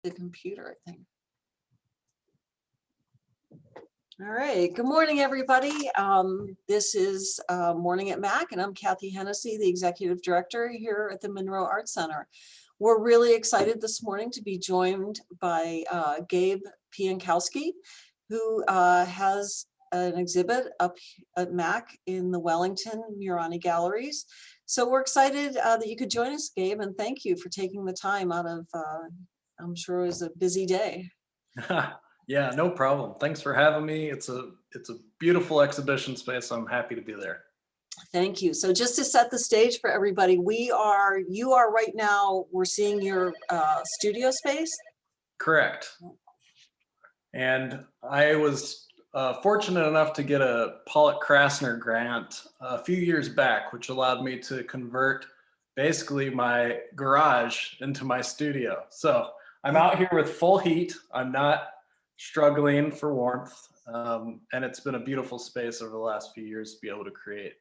the computer, I think. All right, good morning, everybody. This is Morning at Mac, and I'm Kathy Hennessy, the Executive Director here at the Monroe Arts Center. We're really excited this morning to be joined by Gabe Pionkowski, who has an exhibit up at Mac in the Wellington Murani Galleries. So we're excited that you could join us, Gabe, and thank you for taking the time out of, I'm sure it was a busy day. Yeah, no problem. Thanks for having me. It's a beautiful exhibition space. I'm happy to be there. Thank you. So just to set the stage for everybody, you are right now, we're seeing your studio space? Correct. And I was fortunate enough to get a Pollock Krasner grant a few years back, which allowed me to convert basically my garage into my studio. So I'm out here with full heat. I'm not struggling for warmth. And it's been a beautiful space over the last few years to be able to create.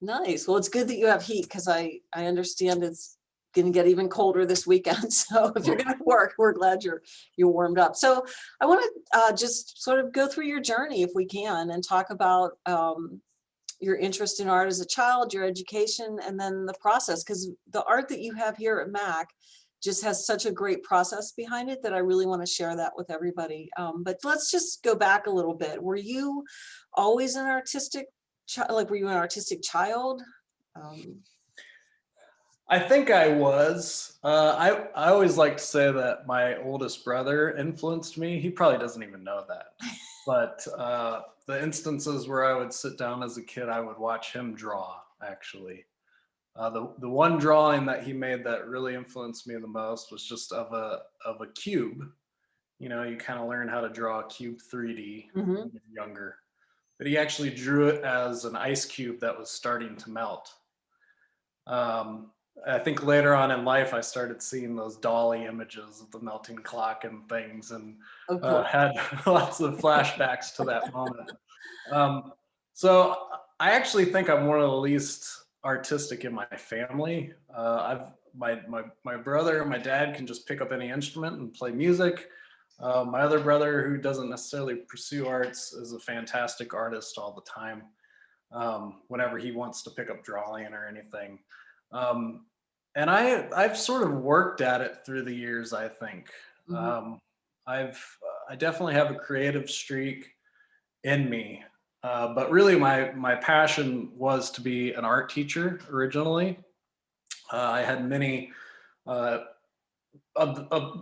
Nice. Well, it's good that you have heat because I understand it's going to get even colder this weekend. So if you're going to work, we're glad you're warmed up. So I want to just sort of go through your journey if we can and talk about your interest in art as a child, your education, and then the process, because the art that you have here at Mac just has such a great process behind it that I really want to share that with everybody. But let's just go back a little bit. Were you always an artistic were you an artistic child? I think I was. I always like to say that my oldest brother influenced me. He probably doesn't even know that. But the instances where I would sit down as a kid, I would watch him draw, actually. The one drawing that he made that really influenced me the most was just of a cube. You know, you kind of learn how to draw a cube 3D when you're younger. But he actually drew it as an ice cube that was starting to melt. I think later on in life, I started seeing those dolly images of the melting clock and things, and had lots of flashbacks to that moment. So I actually think I'm one of the least artistic in my family. My brother and my dad can just pick up any instrument and play music. My other brother, who doesn't necessarily pursue arts, is a fantastic artist all the time. Whenever he wants to pick up drawing or anything. And I've sort of worked at it through the years, I think. I definitely have a creative streak in me, but really my passion was to be an art teacher originally. I had many of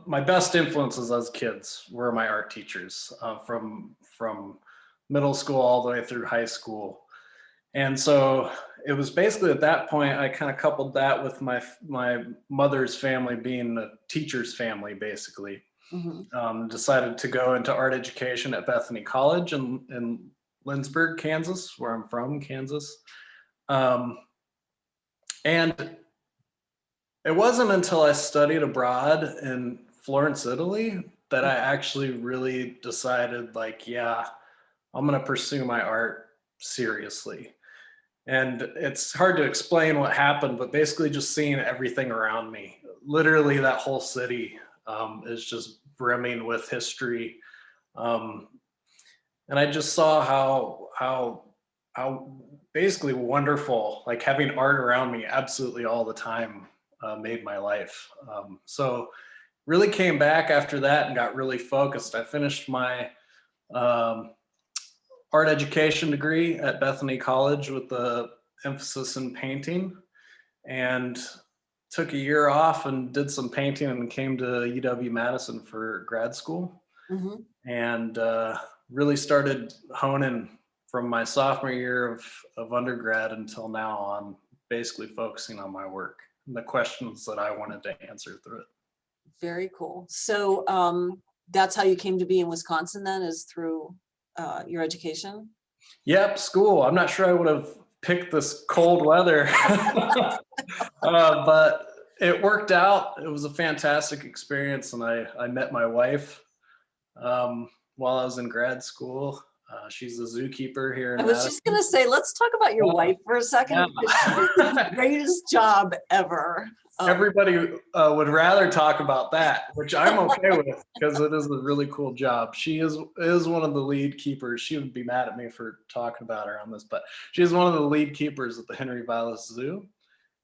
my best influences as kids were my art teachers, from middle school all the way through high school. And so it was basically at that point, I kind of coupled that with my mother's family being a teacher's family, basically. Decided to go into art education at Bethany College in Lindsborg, Kansas, where I'm from, Kansas. And it wasn't until I studied abroad in Florence, Italy, that I actually really decided, like, yeah, I'm going to pursue my art seriously. And it's hard to explain what happened, but basically just seeing everything around me. Literally, that whole city is just brimming with history. And I just saw how basically wonderful, like having art around me absolutely all the time made my life. So really came back after that and got really focused. I finished my art education degree at Bethany College with the emphasis in painting, and took a year off and did some painting and came to UW-Madison for grad school. And really started honing from my sophomore year of undergrad until now on basically focusing on my work and the questions that I wanted to answer through it. Very cool. So that's how you came to be in Wisconsin then, is through your education? Yep, school. I'm not sure I would have picked this cold weather, but it worked out. It was a fantastic experience, and I met my wife while I was in grad school. She's a zookeeper here I in was Madison. just gonna say, let's talk about your wife for a second. Yeah. Because she did the greatest job ever. Everybody would rather talk about that, which I'm okay with because it is a really cool job. She is one of the lead keepers. She would be mad at me for talking about her on this, but she's one of the lead keepers at the Henry Vilas Zoo,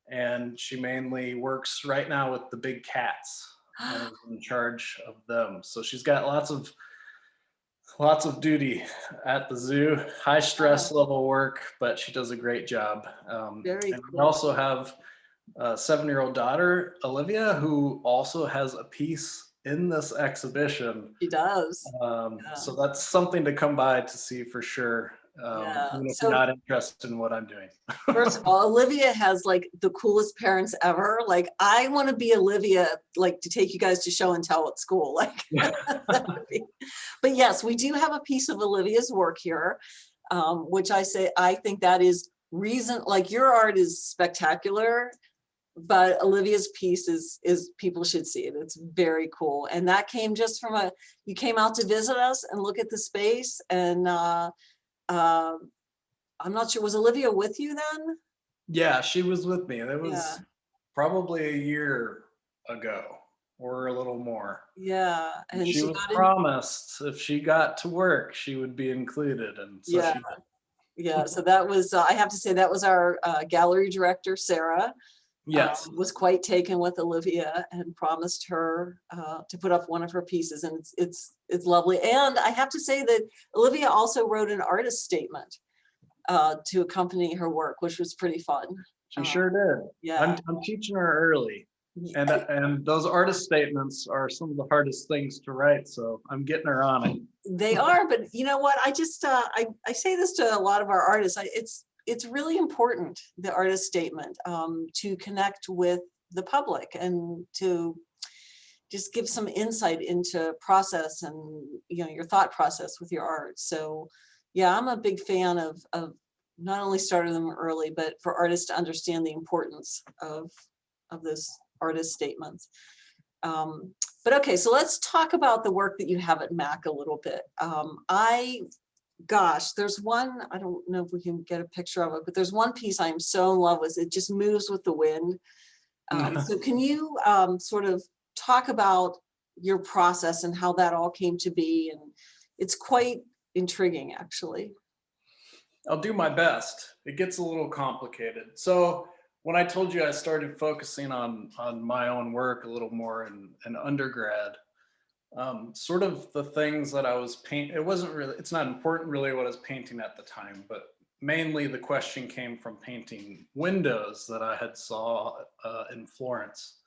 and she mainly works right now with the big cats and is in charge of them. So she's got lots of duty at the zoo, high stress level work, but she does a great job. Very and we cool. also have a 7-year-old daughter, Olivia, who also has a piece in this exhibition. She does. So that's something to come by to see for sure, Yeah. even if So you're not interested in what I'm doing. first of all, Olivia has like the coolest parents ever. Like, I want to be Olivia, like to take you guys to show and tell at school. Like, that would be. But yes, we do have a piece of Olivia's work here, which I think that is reason, like your art is spectacular, but Olivia's piece is people should see it. It's very cool. And that came just from you came out to visit us and look at the space. And I'm not sure, was Olivia with you then? Yeah, she was with me. That Yeah. was probably a year ago or a little more. Yeah. And She she was got in. promised if she got to work, she would be included. And so Yeah. she did. Yeah. So that was, I have to say, that was our gallery director, Sarah. Yes. Was quite taken with Olivia and promised her to put up one of her pieces, and it's lovely. And I have to say that Olivia also wrote an artist statement to accompany her work, which was pretty fun. She sure did. Yeah. I'm teaching her early, and those artist statements are some of the hardest things to write. So I'm getting her on it. They are, but you know what? I just I say this to a lot of our artists. It's really important, the artist statement, to connect with the public and to just give some insight into process and your thought process with your art. So yeah, I'm a big fan of not only starting them early, but for artists to understand the importance of those artist statements. But okay, so let's talk about the work that you have at MAC a little bit. Gosh, there's one, I don't know if we can get a picture of it, but there's one piece I'm so in love with. It just moves with the wind. So can you sort of talk about your process and how that all came to be? And it's quite intriguing, actually. I'll do my best. It gets a little complicated. So when I told you I started focusing on my own work a little more in undergrad, sort of the things that I was painting, it's not important really what I was painting at the time, but mainly the question came from painting windows that I had saw in Florence.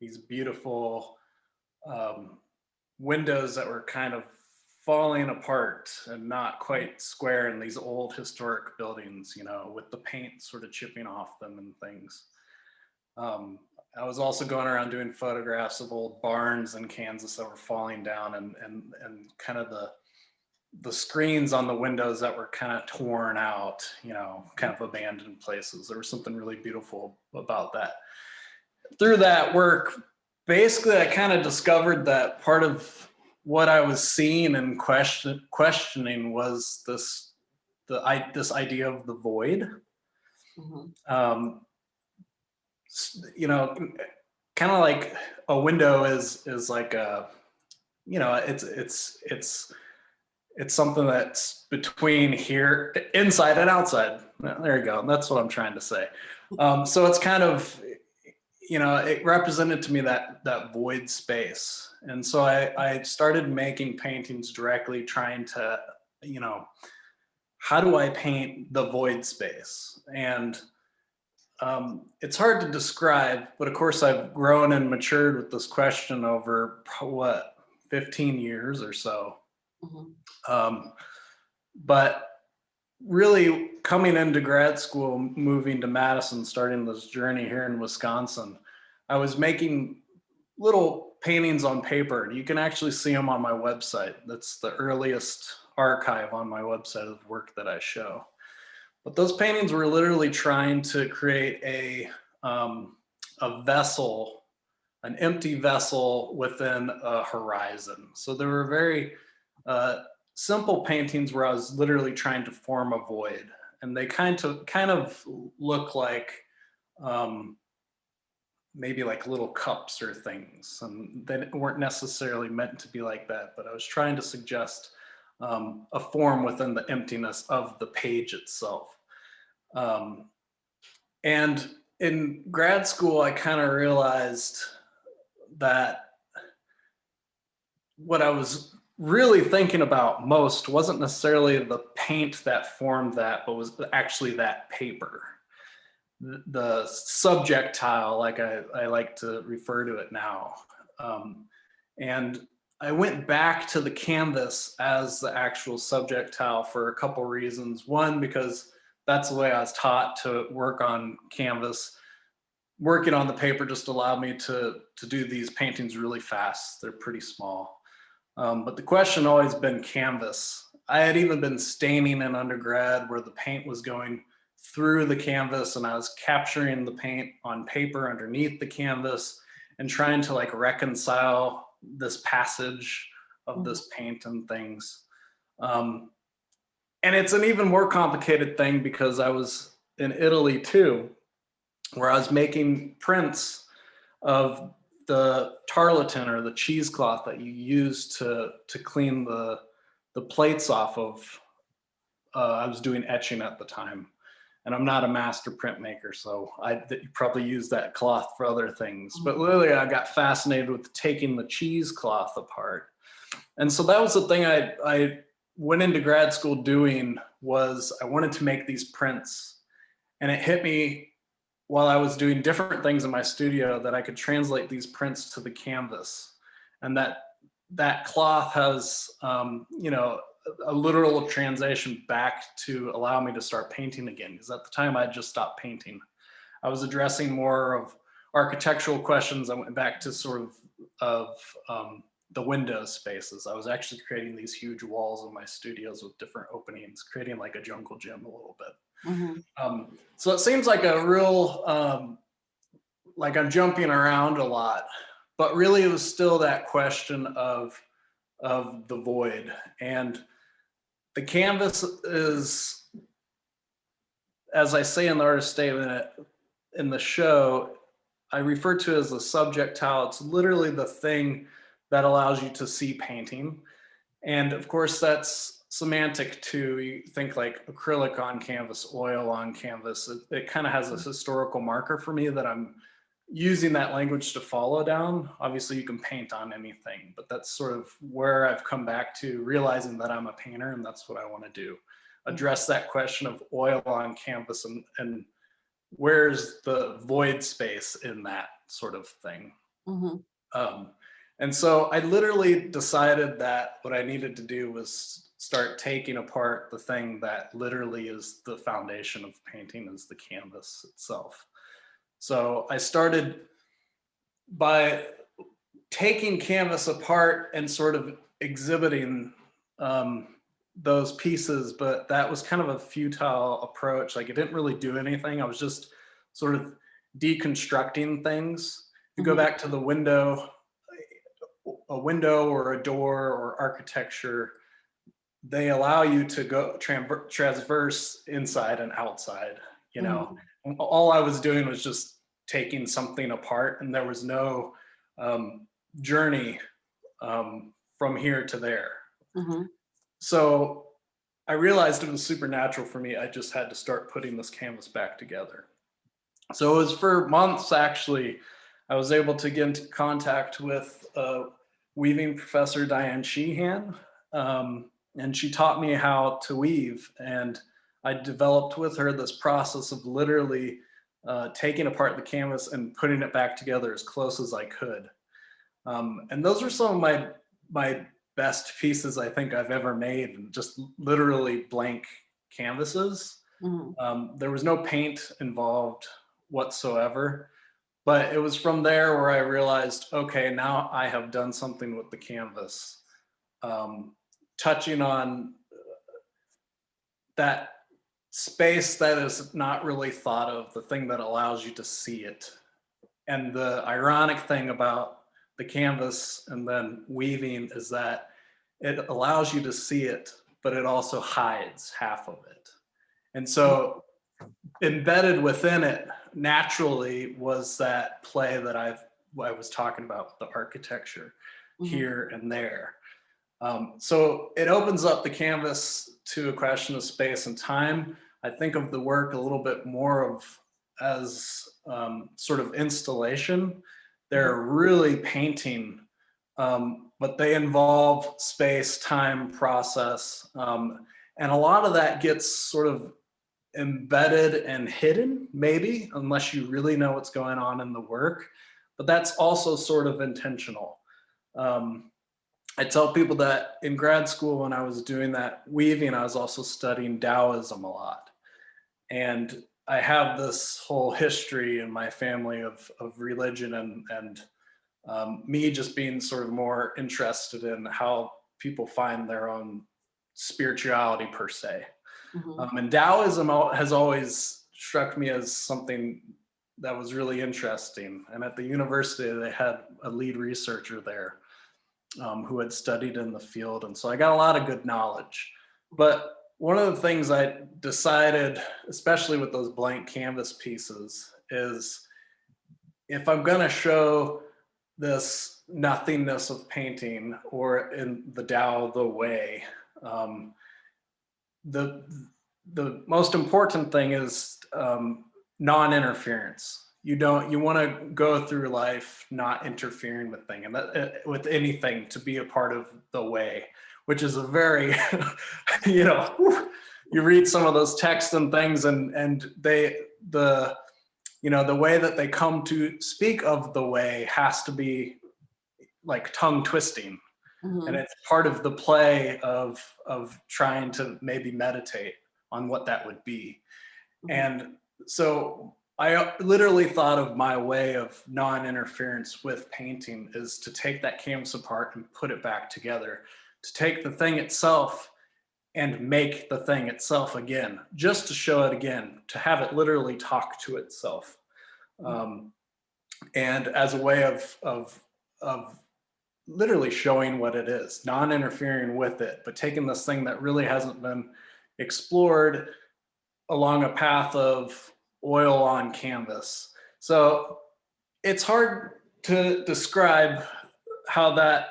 These beautiful windows that were kind of falling apart and not quite square in these old historic buildings, with the paint sort of chipping off them and things. I was also going around doing photographs of old barns in Kansas that were falling down and kind of the screens on the windows that were kind of torn out, kind of abandoned places. There was something really beautiful about that. Through that work, basically, I kind of discovered that part of what I was seeing and questioning was this idea of the void. Mm-hmm. Kind of like a window is like it's something that's between here, inside and outside. There you go. That's what I'm trying to say. So it's kind of, it represented to me that void space. And so I started making paintings directly trying to, how do I paint the void space? And it's hard to describe, but of course I've grown and matured with this question over 15 years or so. Mm-hmm. But really coming into grad school, moving to Madison, starting this journey here in Wisconsin, I was making little paintings on paper. You can actually see them on my website. That's the earliest archive on my website of work that I show. But those paintings were literally trying to create a vessel, an empty vessel within a horizon. So they were very simple paintings where I was literally trying to form a void, and they kind of look like maybe like little cups or things, and they weren't necessarily meant to be like that. But I was trying to suggest a form within the emptiness of the page itself. Um, and in grad school, I kind of realized that what I was really thinking about most wasn't necessarily the paint that formed that, but was actually that paper. The subjectile, like I like to refer to it now. And I went back to the canvas as the actual subjectile for a couple reasons. One, because that's the way I was taught to work on canvas. Working on the paper just allowed me to do these paintings really fast. They're pretty small. But the question always been canvas. I had even been staining in undergrad where the paint was going through the canvas, and I was capturing the paint on paper underneath the canvas and trying to like reconcile this passage of this paint and things. And it's an even more complicated thing because I was in Italy too, where I was making prints of the tarlatan or the cheesecloth that you use to clean the plates off of. I was doing etching at the time, and I'm not a master printmaker, so I probably use that cloth for other things. But literally, I got fascinated with taking the cheesecloth apart, and so that was the thing I went into grad school doing. Was I wanted to make these prints, and it hit me while I was doing different things in my studio that I could translate these prints to the canvas, and that cloth has a literal translation back to allow me to start painting again. Because at the time I just stopped painting. I was addressing more of architectural questions. I went back to sort of the window spaces. I was actually creating these huge walls in my studios with different openings, creating like a jungle gym a little bit. So it seems like a real, like I'm jumping around a lot, but really it was still that question of the void. And the canvas is, as I say in the artist statement in the show, I refer to it as the subjectile. It's literally the thing that allows you to see painting. And of course, that's semantic too. You think like acrylic on canvas, oil on canvas. It kind of has this historical marker for me that I'm using that language to follow down. Obviously, you can paint on anything, but that's sort of where I've come back to realizing that I'm a painter, and that's what I want to do. Address that question of oil on canvas and where's the void space in that sort of thing. And so I literally decided that what I needed to do was start taking apart the thing that literally is the foundation of painting, is the canvas itself. So I started by taking canvas apart and sort of exhibiting those pieces, but that was kind of a futile approach. Like it didn't really do anything. I was just sort of deconstructing things. If you go back to the window, a window or a door or architecture, they allow you to go transverse inside and outside, you know. All I was doing was just taking something apart, and there was no journey from here to there. So I realized it was supernatural for me. I just had to start putting this canvas back together. So it was for months, actually. I was able to get into contact with weaving professor Diane Sheehan, and she taught me how to weave. And I developed with her this process of literally taking apart the canvas and putting it back together as close as I could. And those were some of my best pieces I think I've ever made, just literally blank canvases. There was no paint involved whatsoever. But it was from there where I realized, okay, now I have done something with the canvas, touching on that space that is not really thought of, the thing that allows you to see it. And the ironic thing about the canvas and then weaving is that it allows you to see it, but it also hides half of it. And so embedded within it naturally was that play that I was talking about with the architecture here and there. So it opens up the canvas to a question of space and time. I think of the work a little bit more as sort of installation. They're really painting, but they involve space, time, process. And a lot of that gets sort of embedded and hidden, maybe, unless you really know what's going on in the work. But that's also sort of intentional. I tell people that in grad school, when I was doing that weaving, I was also studying Taoism a lot. And I have this whole history in my family of religion and me just being sort of more interested in how people find their own spirituality per se. And Taoism has always struck me as something that was really interesting. And at the university, they had a lead researcher there who had studied in the field. And so I got a lot of good knowledge. But one of the things I decided, especially with those blank canvas pieces, is if I'm going to show this nothingness of painting, or in the Tao, the way, the most important thing is non-interference. You want to go through life not interfering with things, and with anything, to be a part of the way, which is a very, you read some of those texts and things, and the way that they come to speak of the way has to be like tongue twisting, and it's part of the play of trying to maybe meditate on what that would be. And so I literally thought of my way of non-interference with painting is to take that canvas apart and put it back together, to take the thing itself and make the thing itself again, just to show it again, to have it literally talk to itself. And as a way of literally showing what it is, non-interfering with it, but taking this thing that really hasn't been explored along a path of oil on canvas. So it's hard to describe how that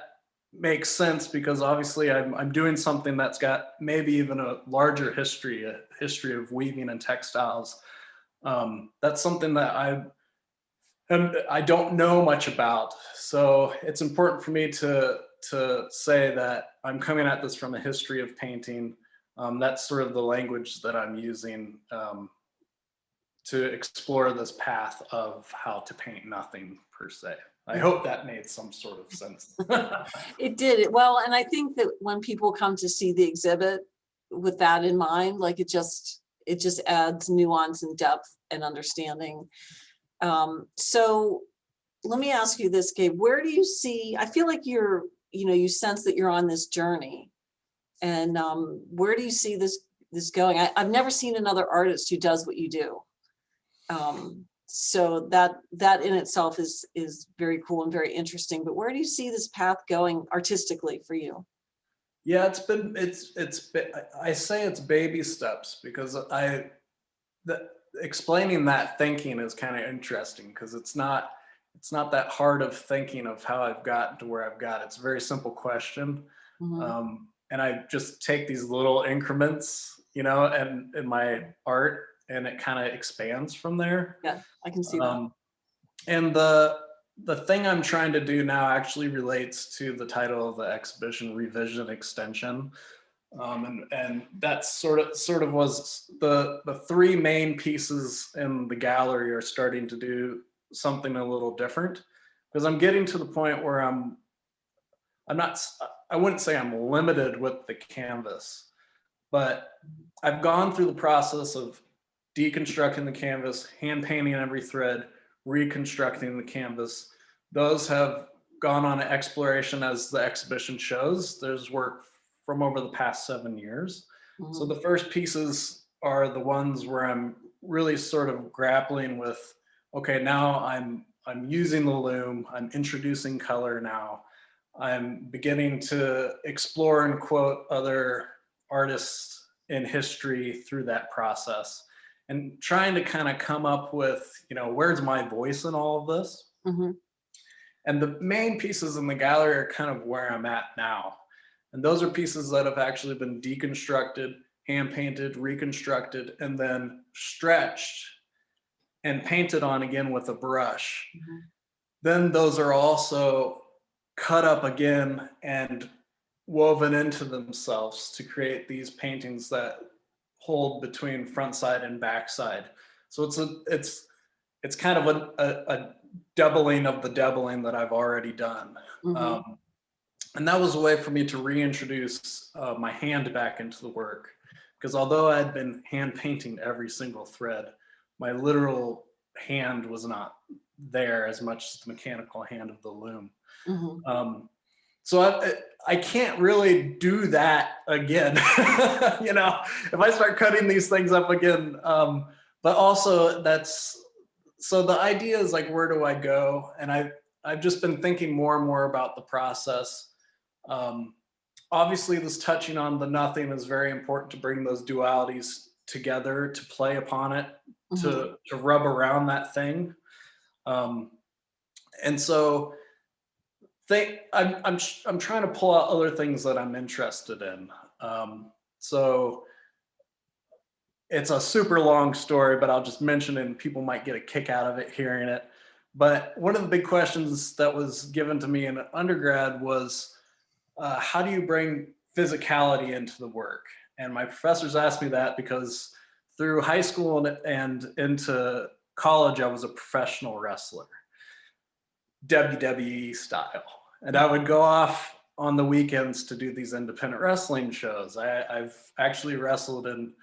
makes sense, because obviously I'm doing something that's got maybe even a larger history, a history of weaving and textiles. That's something that I don't know much about. So it's important for me to say that I'm coming at this from a history of painting. That's sort of the language that I'm using to explore this path of how to paint nothing per se. I hope that made some sort of sense. It did. Well, and I think that when people come to see the exhibit with that in mind, like it just adds nuance and depth and understanding. So let me ask you this, Gabe, where do you see, I feel like you sense that you're on this journey, and where do you see this going? I've never seen another artist who does what you do. So that in itself is very cool and very interesting, but where do you see this path going artistically for you? Yeah, I say it's baby steps, because explaining that thinking is kind of interesting, because it's not that hard of thinking of how I've gotten to where I've got. It's a very simple question. And I just take these little increments, and in my art, and it kind of expands from there. Yeah, I can see that. And the thing I'm trying to do now actually relates to the title of the exhibition, Revision Extension. And that's sort of was the three main pieces in the gallery are starting to do something a little different, because I'm getting to the point where I wouldn't say I'm limited with the canvas, but I've gone through the process of deconstructing the canvas, hand painting every thread, reconstructing the canvas. Those have gone on an exploration as the exhibition shows. There's work from over the past 7 years. So the first pieces are the ones where I'm really sort of grappling with, okay, now I'm using the loom, I'm introducing color now. I'm beginning to explore and quote other artists in history through that process, and trying to kind of come up with, where's my voice in all of this? Mm-hmm. And the main pieces in the gallery are kind of where I'm at now. And those are pieces that have actually been deconstructed, hand painted, reconstructed, and then stretched and painted on again with a brush. Mm-hmm. Then those are also cut up again and woven into themselves to create these paintings that hold between front side and back side. So it's kind of a doubling of the doubling that I've already done. Mm-hmm. And that was a way for me to reintroduce my hand back into the work. Because although I had been hand painting every single thread, my literal hand was not there as much as the mechanical hand of the loom. Mm-hmm. So I can't really do that again, if I start cutting these things up again. But also so the idea is like, where do I go? And I've just been thinking more and more about the process. Obviously, this touching on the nothing is very important to bring those dualities together, to play upon it, Mm-hmm. to rub around that thing. And so I'm trying to pull out other things that I'm interested in. So it's a super long story, but I'll just mention it and people might get a kick out of it hearing it. But one of the big questions that was given to me in undergrad was, how do you bring physicality into the work? And my professors asked me that because through high school and into college, I was a professional wrestler, WWE style. And I would go off on the weekends to do these independent wrestling shows. I've actually wrestled in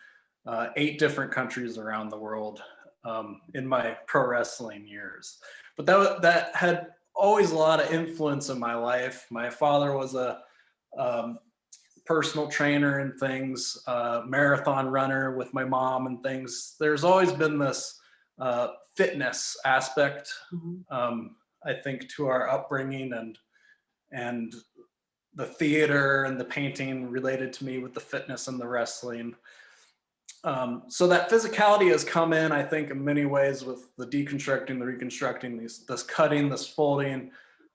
8 different countries around the world in my pro wrestling years. But that had always a lot of influence in my life. My father was a personal trainer and things, marathon runner with my mom and things. There's always been this fitness aspect, Mm-hmm. I think, to our upbringing, and the theater and the painting related to me with the fitness and the wrestling. So that physicality has come in, I think, in many ways with the deconstructing, the reconstructing, this cutting, this folding.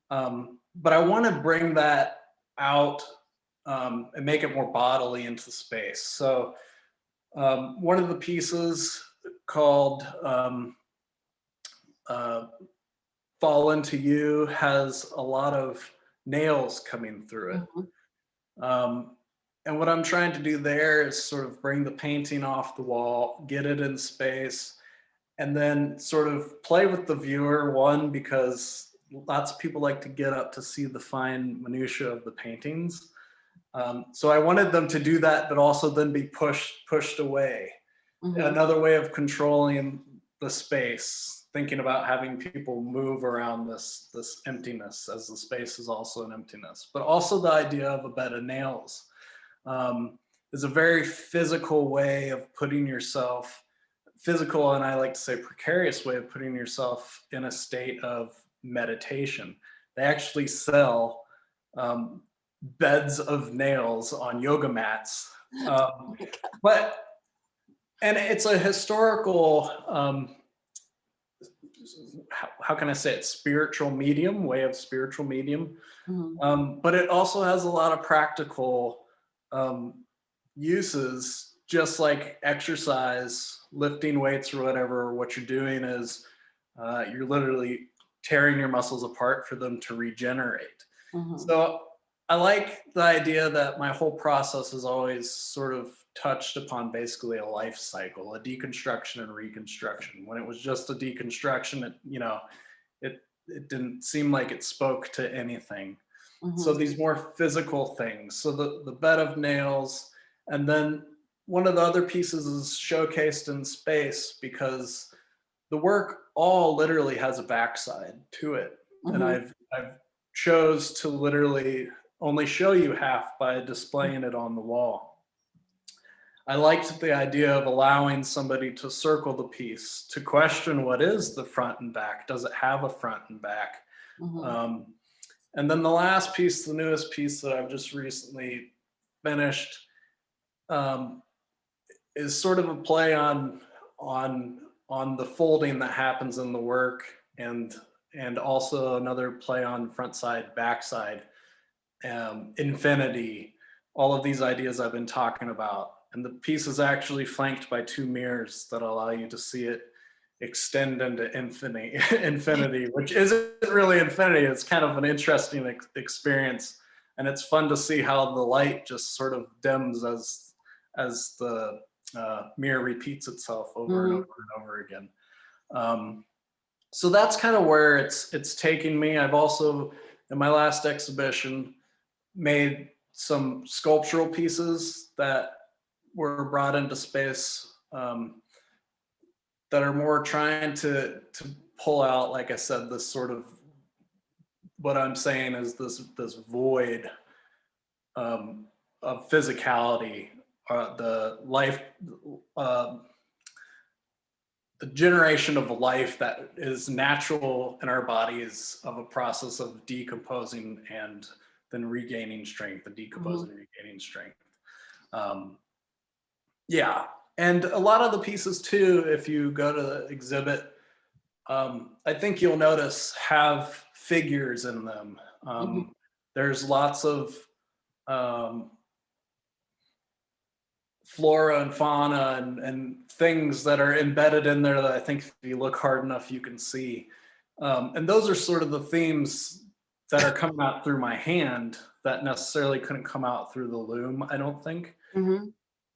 But I want to bring that out and make it more bodily into space. So one of the pieces called Fall Into You has a lot of nails coming through it. Mm-hmm. And what I'm trying to do there is sort of bring the painting off the wall, get it in space, and then sort of play with the viewer, one, because lots of people like to get up to see the fine minutiae of the paintings. So I wanted them to do that, but also then be pushed away. Mm-hmm. Another way of controlling the space, thinking about having people move around this emptiness, as the space is also an emptiness. But also the idea of a bed of nails is a very physical way of putting yourself, physical, and I like to say precarious way of putting yourself in a state of meditation. They actually sell beds of nails on yoga mats. And it's a historical, how can I say it, spiritual medium, way of spiritual medium. Mm-hmm. But it also has a lot of practical uses, just like exercise, lifting weights or whatever. What you're doing is you're literally tearing your muscles apart for them to regenerate. Mm-hmm. So I like the idea that my whole process has always sort of touched upon basically a life cycle, a deconstruction and reconstruction. When it was just a deconstruction, it didn't seem like it spoke to anything. Mm-hmm. So these more physical things. So the bed of nails, and then one of the other pieces is showcased in space because the work all literally has a backside to it. Mm-hmm. And I've chose to literally only show you half by displaying it on the wall. I liked the idea of allowing somebody to circle the piece, to question what is the front and back. Does it have a front and back? Mm-hmm. And then the last piece, the newest piece that I've just recently finished, is sort of a play on the folding that happens in the work, and also another play on front side, back side, infinity, all of these ideas I've been talking about. And the piece is actually flanked by 2 mirrors that allow you to see it extend into infinity, which isn't really infinity. It's kind of an interesting experience. And it's fun to see how the light just sort of dims as the mirror repeats itself over and over and over again. So that's kind of where it's taking me. I've also, in my last exhibition, made some sculptural pieces that were brought into space, that are more trying to pull out, like I said, this sort of, what I'm saying is this void of physicality, the life, the generation of life that is natural in our bodies, of a process of decomposing and then regaining strength, and decomposing and regaining strength. Yeah, and a lot of the pieces too, if you go to the exhibit, I think you'll notice have figures in them. There's lots of flora and fauna and things that are embedded in there that I think if you look hard enough, you can see. And those are sort of the themes that are coming out through my hand that necessarily couldn't come out through the loom, I don't think.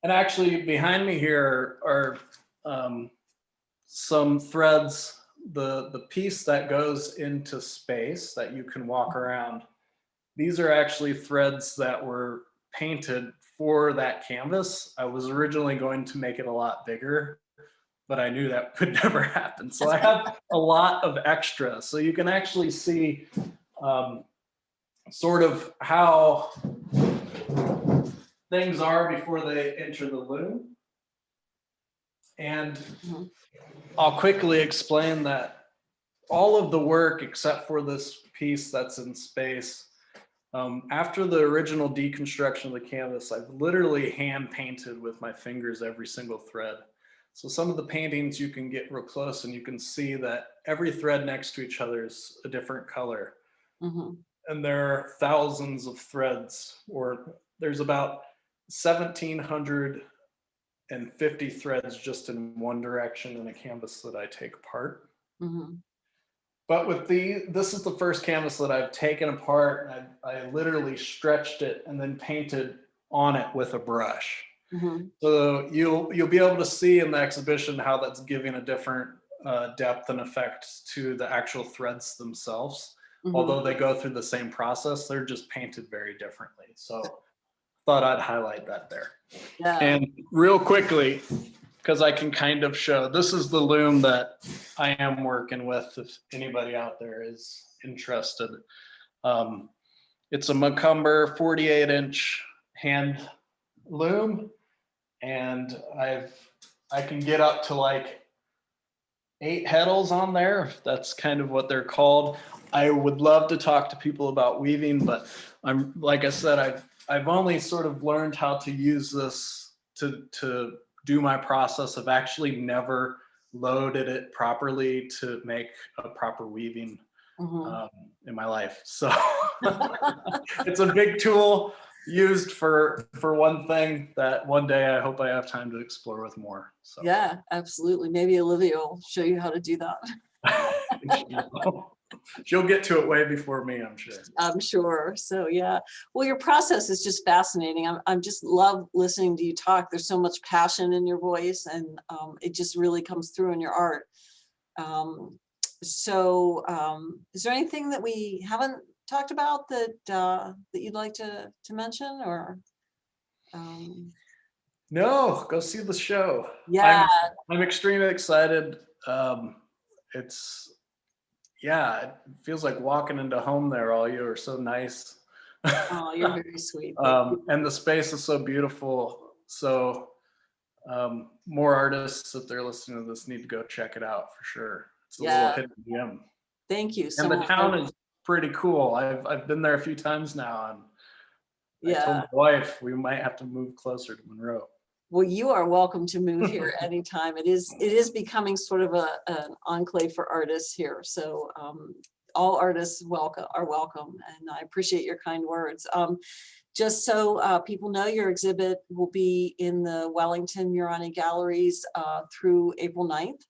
And actually behind me here are some threads, the piece that goes into space that you can walk around. These are actually threads that were painted for that canvas. I was originally going to make it a lot bigger, but I knew that could never happen. So I have a lot of extra. So you can actually see sort of how things are before they enter the loom. And I'll quickly explain that all of the work except for this piece that's in space, after the original deconstruction of the canvas, I've literally hand painted with my fingers every single thread. So some of the paintings you can get real close and you can see that every thread next to each other is a different color. And there are thousands of threads, or there's about 1,750 threads just in one direction in a canvas that I take apart. But with this is the first canvas that I've taken apart, and I literally stretched it and then painted on it with a brush. So you'll be able to see in the exhibition how that's giving a different depth and effect to the actual threads themselves. Although they go through the same process, they're just painted very differently. So thought I'd highlight that there. And real quickly, because I can kind of show, this is the loom that I am working with, if anybody out there is interested. It's a Macumber 48-inch hand loom, and I can get up to like 8 heddles on there. That's kind of what they're called. I would love to talk to people about weaving, but I'm, like I said, I've only sort of learned how to use this to do my process. I've actually never loaded it properly to make a proper weaving in my life. So it's a big tool used for one thing that one day I hope I have time to explore with more. So yeah, absolutely. Maybe Olivia will show you how to do that. She'll get to it way before me, I'm sure. I'm sure. So yeah. Well, your process is just fascinating. I'm just love listening to you talk. There's so much passion in your voice, and it just really comes through in your art. Is there anything that we haven't talked about that that you'd like to mention, or? No, go see the show. Yeah. I'm extremely excited. Yeah, it feels like walking into home there. All you are so nice. Oh, you're very sweet. And the space is so beautiful. So more artists, if they're listening to this, need to go check it out for sure. It's a little hidden gem. Thank you so much. And the town is pretty cool. I've been there a few times now, and I told Yeah. my wife we might have to move closer to Monroe. Well, you are welcome to move here anytime. It is becoming sort of an enclave for artists here. So all artists are welcome, and I appreciate your kind words. Just so people know, your exhibit will be in the Wellington Murani Galleries through April 9th.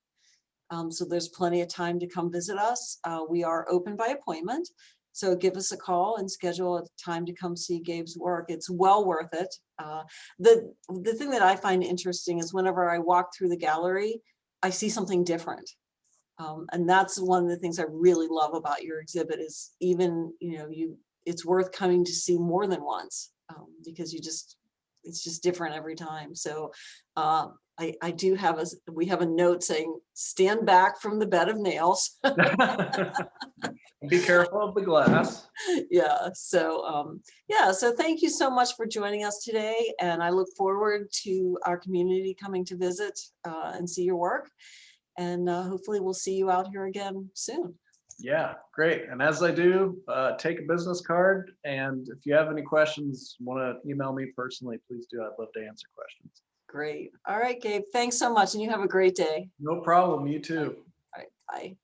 So there's plenty of time to come visit us. We are open by appointment. So give us a call and schedule a time to come see Gabe's work. It's well worth it. The thing that I find interesting is whenever I walk through the gallery, I see something different. And that's one of the things I really love about your exhibit is even, it's worth coming to see more than once because it's just different every time. So I do have we have a note saying, stand back from the bed of nails. Be careful of the glass. Yeah. So so thank you so much for joining us today. And I look forward to our community coming to visit and see your work. And hopefully we'll see you out here again soon. Yeah, great. And as I do, take a business card. And if you have any questions, want to email me personally, please do. I'd love to answer questions. Great. All right, Gabe. Thanks so much. And you have a great day. No problem. You too. All right. Bye.